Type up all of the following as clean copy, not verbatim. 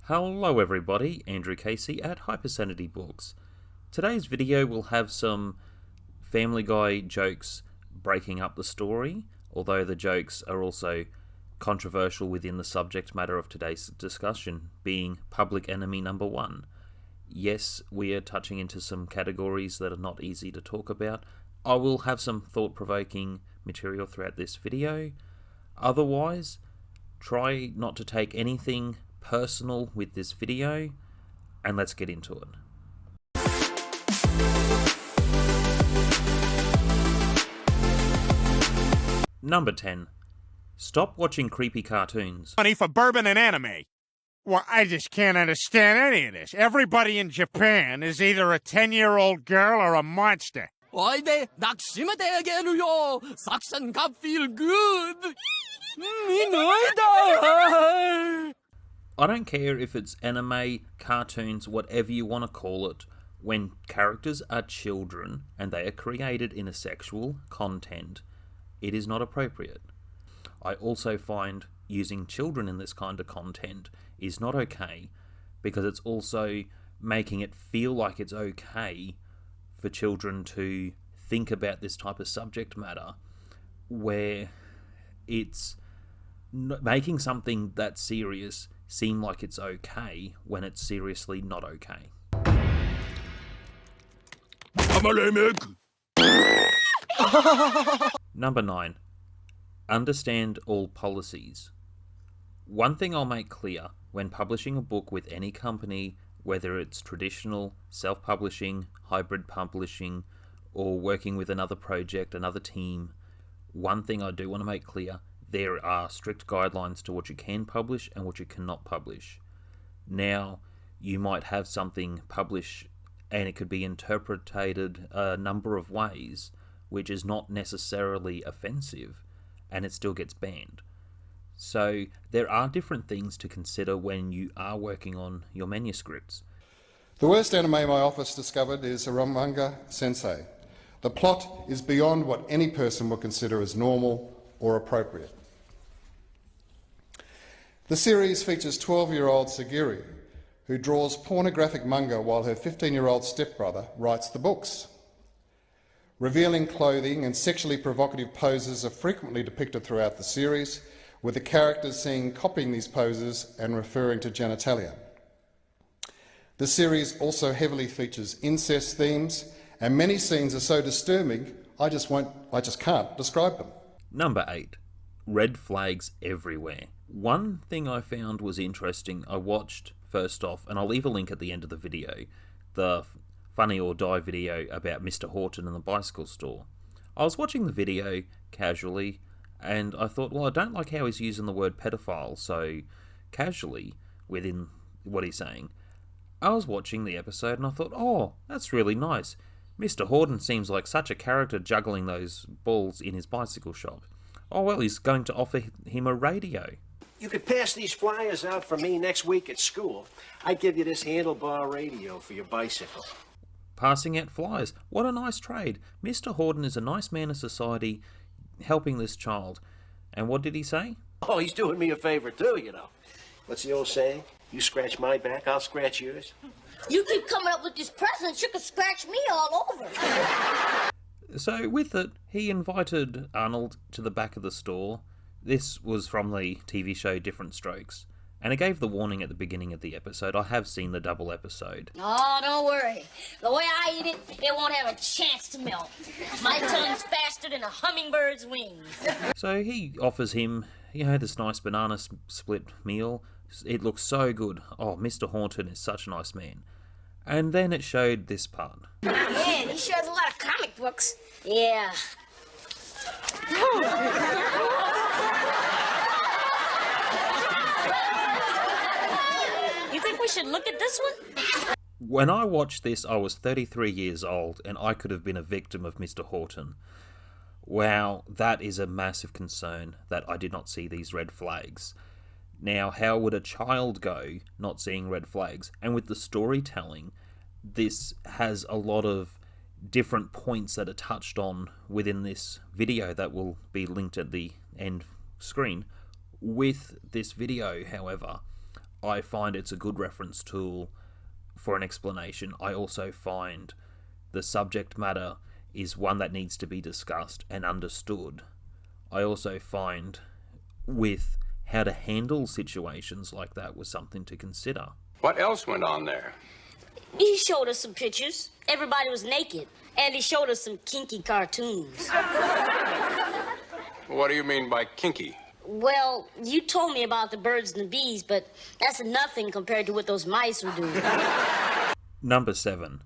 Hello everybody, Andrew Casey at Hypersanity Books. Today's video will have some Family Guy jokes breaking up the story, although the jokes are also controversial within the subject matter of today's discussion, being Public Enemy number 1. Yes, we are touching into some categories that are not easy to talk about. I will have some thought-provoking material throughout this video. Otherwise, try not to take anything personal with this video, and let's get into it. Number 10. Stop watching creepy cartoons. Money for bourbon and anime. Well, I just can't understand any of this. Everybody in Japan is either a 10-year-old girl or a monster. 어이대 낙심대게로요. 삭선갑 feel good. I don't care if it's anime, cartoons, whatever you want to call it, when characters are children and they are created in a sexual content, it is not appropriate. I also find using children in this kind of content is not okay, because it's also making it feel like it's okay for children to think about this type of subject matter, where it's making something that serious seem like it's okay when it's seriously not okay. Number 9. Understand all policies. One thing I'll make clear when publishing a book with any company, whether it's traditional, self-publishing, hybrid publishing, or working with another project, another team, one thing I do want to make clear: there are strict guidelines to what you can publish and what you cannot publish. Now, you might have something published and it could be interpreted a number of ways, which is not necessarily offensive, and it still gets banned. So there are different things to consider when you are working on your manuscripts. The worst anime my office discovered is Ramanga Sensei. The plot is beyond what any person would consider as normal or appropriate. The series features 12-year-old Sagiri, who draws pornographic manga while her 15-year-old stepbrother writes the books. Revealing clothing and sexually provocative poses are frequently depicted throughout the series, with the characters seen copying these poses and referring to genitalia. The series also heavily features incest themes, and many scenes are so disturbing I just can't describe them. Number 8. Red flags everywhere. One thing I found was interesting. I watched, first off, and I'll leave a link at the end of the video, the Funny or Die video about Mr. Horton and the bicycle store. I was watching the video casually, and I thought, well, I don't like how he's using the word pedophile so casually within what he's saying. I was watching the episode and I thought, oh, that's really nice. Mr. Horton seems like such a character juggling those balls in his bicycle shop. Oh, well, he's going to offer him a radio. You could pass these flyers out for me next week at school. I'd give you this handlebar radio for your bicycle. Passing out flyers. What a nice trade. Mr. Horton is a nice man of society helping this child. And what did he say? Oh, he's doing me a favor too, you know. What's the old saying? You scratch my back, I'll scratch yours. You keep coming up with these presents, you could scratch me all over. So with it, he invited Arnold to the back of the store. This was from the TV show Different Strokes. And it gave the warning at the beginning of the episode. I have seen the double episode. Oh, don't worry. The way I eat it won't have a chance to melt. My tongue's faster than a hummingbird's wings. So he offers him, this nice banana split meal. It looks so good. Oh, Mr. Horton is such a nice man. And then it showed this part. Yeah, he shows a lot of comic books. Yeah. You think we should look at this one? When I watched this, I was 33 years old, and I could have been a victim of Mr. Horton. Wow, that is a massive concern that I did not see these red flags. Now, how would a child go not seeing red flags? And with the storytelling, this has a lot of different points that are touched on within this video that will be linked at the end screen. With this video, however, I find it's a good reference tool for an explanation. I also find the subject matter is one that needs to be discussed and understood. I also find with how to handle situations like that was something to consider. What else went on there? He showed us some pictures. Everybody was naked. And he showed us some kinky cartoons. What do you mean by kinky? Well, you told me about the birds and the bees, but that's nothing compared to what those mice were doing. Number 7.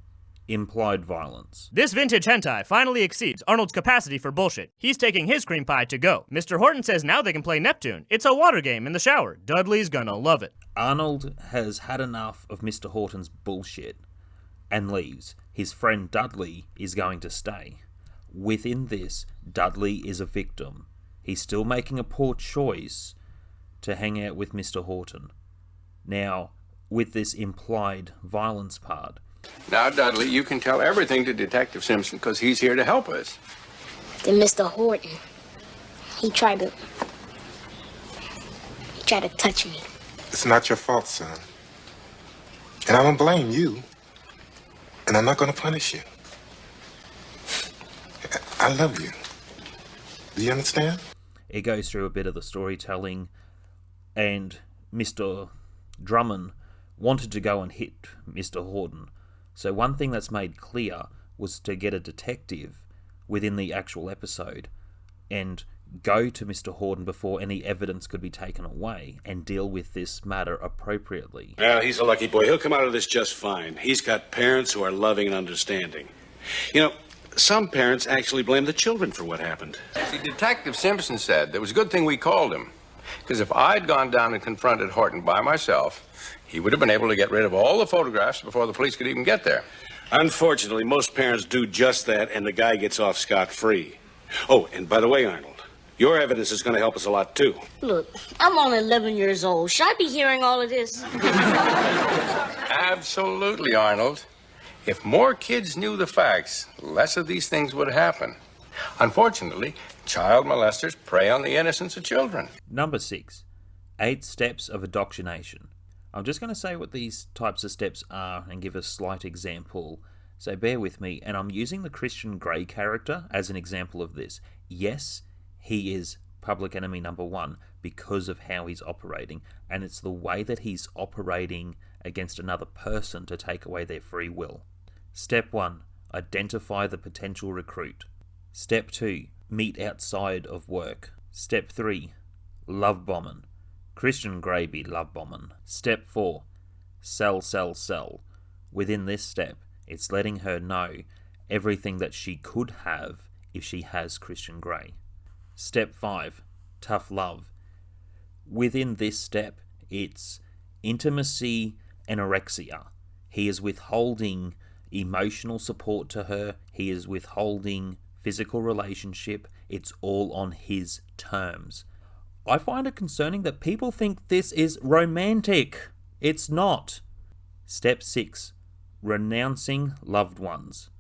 Implied violence. This vintage hentai finally exceeds Arnold's capacity for bullshit. He's taking his cream pie to go. Mr. Horton says now they can play Neptune. It's a water game in the shower. Dudley's gonna love it. Arnold has had enough of Mr. Horton's bullshit and leaves. His friend Dudley is going to stay. Within this, Dudley is a victim. He's still making a poor choice to hang out with Mr. Horton. Now, with this implied violence part. Now, Dudley, you can tell everything to Detective Simpson because he's here to help us. Then Mr. Horton, he tried to touch me. It's not your fault, son. And I don't blame you. And I'm not going to punish you. I love you. Do you understand? It goes through a bit of the storytelling, and Mr. Drummond wanted to go and hit Mr. Horton. So one thing that's made clear was to get a detective within the actual episode and go to Mr. Horton before any evidence could be taken away and deal with this matter appropriately. Well, he's a lucky boy. He'll come out of this just fine. He's got parents who are loving and understanding. You know, some parents actually blame the children for what happened. See, Detective Simpson said it was a good thing we called him. Because if I'd gone down and confronted Horton by myself, he would have been able to get rid of all the photographs before the police could even get there. Unfortunately, most parents do just that, and the guy gets off scot-free. Oh, and by the way, Arnold, your evidence is going to help us a lot, too. Look, I'm only 11 years old. Should I be hearing all of this? Absolutely, Arnold. If more kids knew the facts, less of these things would happen. Unfortunately, child molesters prey on the innocence of children. Number 6. 8 steps of indoctrination. I'm just going to say what these types of steps are and give a slight example, so bear with me. And I'm using the Christian Grey character as an example of this. Yes, he is public enemy number 1 because of how he's operating, and it's the way that he's operating against another person to take away their free will. Step 1. Identify the potential recruit. Step 2. Meet outside of work. Step 3. Love bombing. Christian Grey be love bombing. Step 4. Sell. Within this step, it's letting her know everything that she could have if she has Christian Grey. Step 5. Tough love. Within this step, it's intimacy anorexia. He is withholding emotional support to her. He is withholding physical relationship. It's all on his terms. I find it concerning that people think this is romantic. It's not. Step 6. Renouncing loved ones.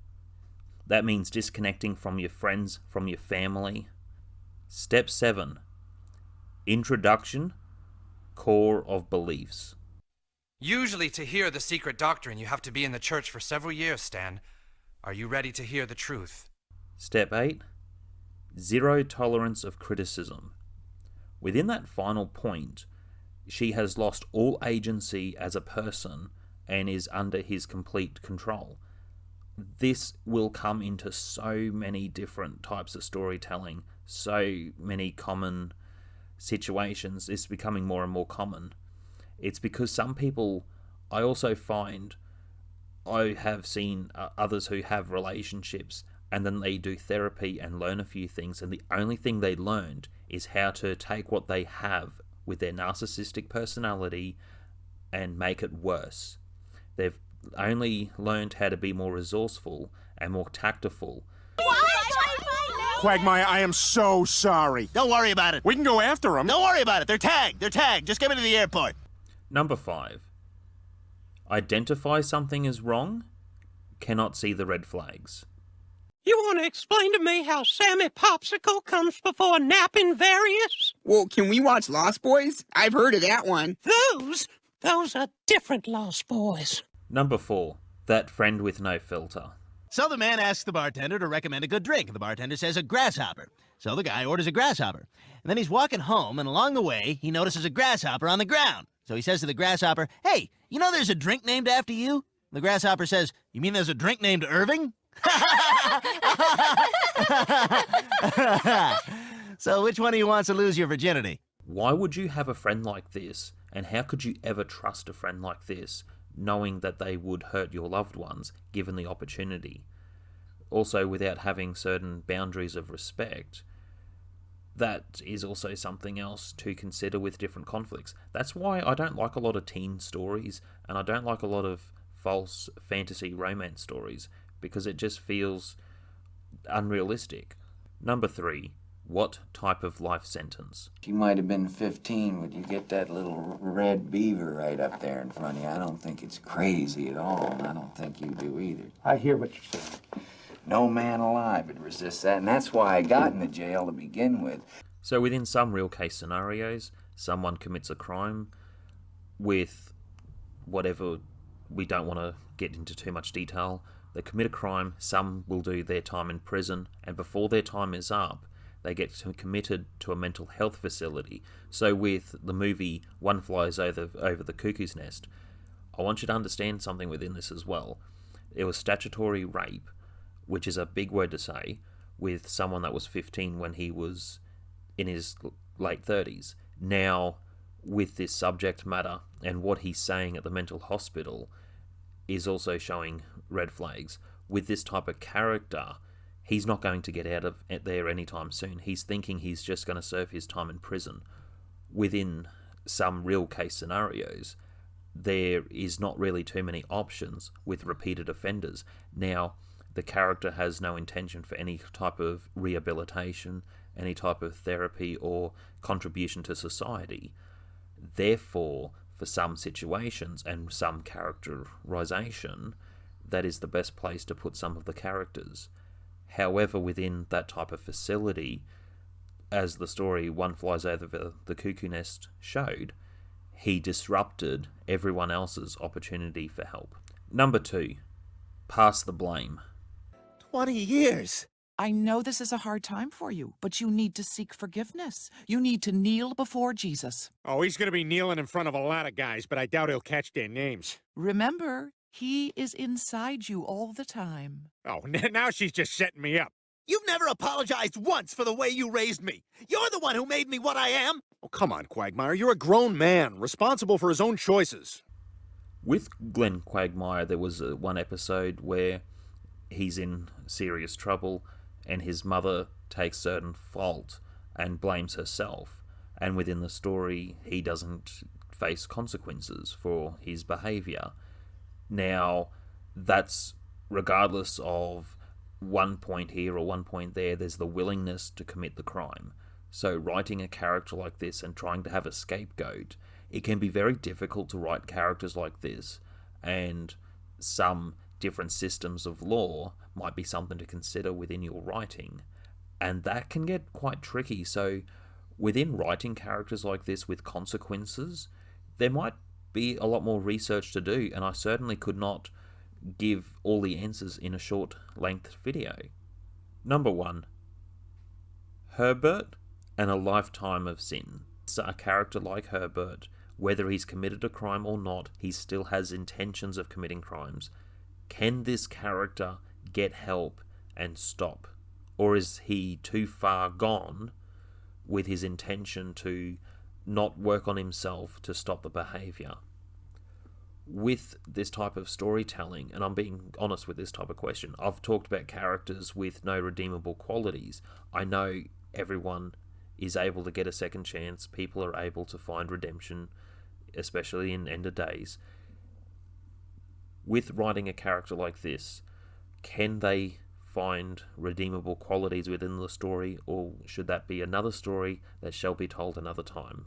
That means disconnecting from your friends, from your family. Step 7. Introduction, core of beliefs. Usually to hear the secret doctrine, you have to be in the church for several years, Stan. Are you ready to hear the truth? Step 8. Zero tolerance of criticism. Within that final point, she has lost all agency as a person and is under his complete control. This will come into so many different types of storytelling, so many common situations. It's becoming more and more common. It's because some people, I also find, I have seen others who have relationships and then they do therapy and learn a few things, and the only thing they learned is how to take what they have with their narcissistic personality and make it worse. They've only learned how to be more resourceful and more tactful. Quagmire, I am so sorry. Don't worry about it. We can go after them. Don't worry about it. They're tagged. Just get me to the airport. Number 5. Identify something as wrong, cannot see the red flags. You want to explain to me how Sammy Popsicle comes before Napping Various? Well, can we watch Lost Boys? I've heard of that one. Those Those are different Lost Boys. Number 4. That friend with no filter. So the man asks the bartender to recommend a good drink, and the bartender says a grasshopper. So the guy orders a grasshopper. And then he's walking home, and along the way, he notices a grasshopper on the ground. So he says to the grasshopper, "Hey, you know there's a drink named after you?" The grasshopper says, "You mean there's a drink named Irving?" So which one of you wants to lose your virginity? Why would you have a friend like this, and how could you ever trust a friend like this, knowing that they would hurt your loved ones, given the opportunity? Also, without having certain boundaries of respect, that is also something else to consider with different conflicts. That's why I don't like a lot of teen stories, and I don't like a lot of false fantasy romance stories, because it just feels unrealistic. Number 3. What type of life sentence? You might have been 15, but you get that little red beaver right up there in front of you. I don't think it's crazy at all, and I don't think you do either. I hear what you're saying. No man alive would resist that, and that's why I got in the jail to begin with. So within some real case scenarios, someone commits a crime with whatever, we don't want to get into too much detail. They commit a crime, some will do their time in prison, and before their time is up, they get committed to a mental health facility. So with the movie One Flies Over the Cuckoo's Nest, I want you to understand something within this as well. It was statutory rape, which is a big word to say, with someone that was 15 when he was in his late 30s. Now, with this subject matter and what he's saying at the mental hospital is also showing red flags. With this type of character, he's not going to get out of there anytime soon. He's thinking he's just going to serve his time in prison. Within some real case scenarios, there is not really too many options with repeated offenders. Now, the character has no intention for any type of rehabilitation, any type of therapy or contribution to society. Therefore, for some situations and some characterization, that is the best place to put some of the characters. However, within that type of facility, as the story One Flies Over the Cuckoo Nest showed, he disrupted everyone else's opportunity for help. Number 2, pass the blame. 20 years. I know this is a hard time for you, but you need to seek forgiveness. You need to kneel before Jesus. Oh, he's going to be kneeling in front of a lot of guys, but I doubt he'll catch their names. Remember, he is inside you all the time. Oh, now she's just setting me up. You've never apologized once for the way you raised me. You're the one who made me what I am. Oh, come on, Quagmire. You're a grown man, responsible for his own choices. With Glenn Quagmire, there was one episode where he's in serious trouble and his mother takes certain fault and blames herself. And within the story, he doesn't face consequences for his behavior. Now, that's regardless of one point here or one point there, there's the willingness to commit the crime. So writing a character like this and trying to have a scapegoat, it can be very difficult to write characters like this, and some different systems of law might be something to consider within your writing, and that can get quite tricky. So within writing characters like this with consequences, there might be a lot more research to do, and I certainly could not give all the answers in a short length video. Number 1, Herbert and a Lifetime of Sin. So a character like Herbert, whether he's committed a crime or not, he still has intentions of committing crimes. Can this character get help and stop? Or is he too far gone with his intention to not work on himself to stop the behavior? With this type of storytelling, and I'm being honest with this type of question, I've talked about characters with no redeemable qualities. I know everyone is able to get a second chance. People are able to find redemption, especially in End of Days. With writing a character like this, can they find redeemable qualities within the story, or should that be another story that shall be told another time?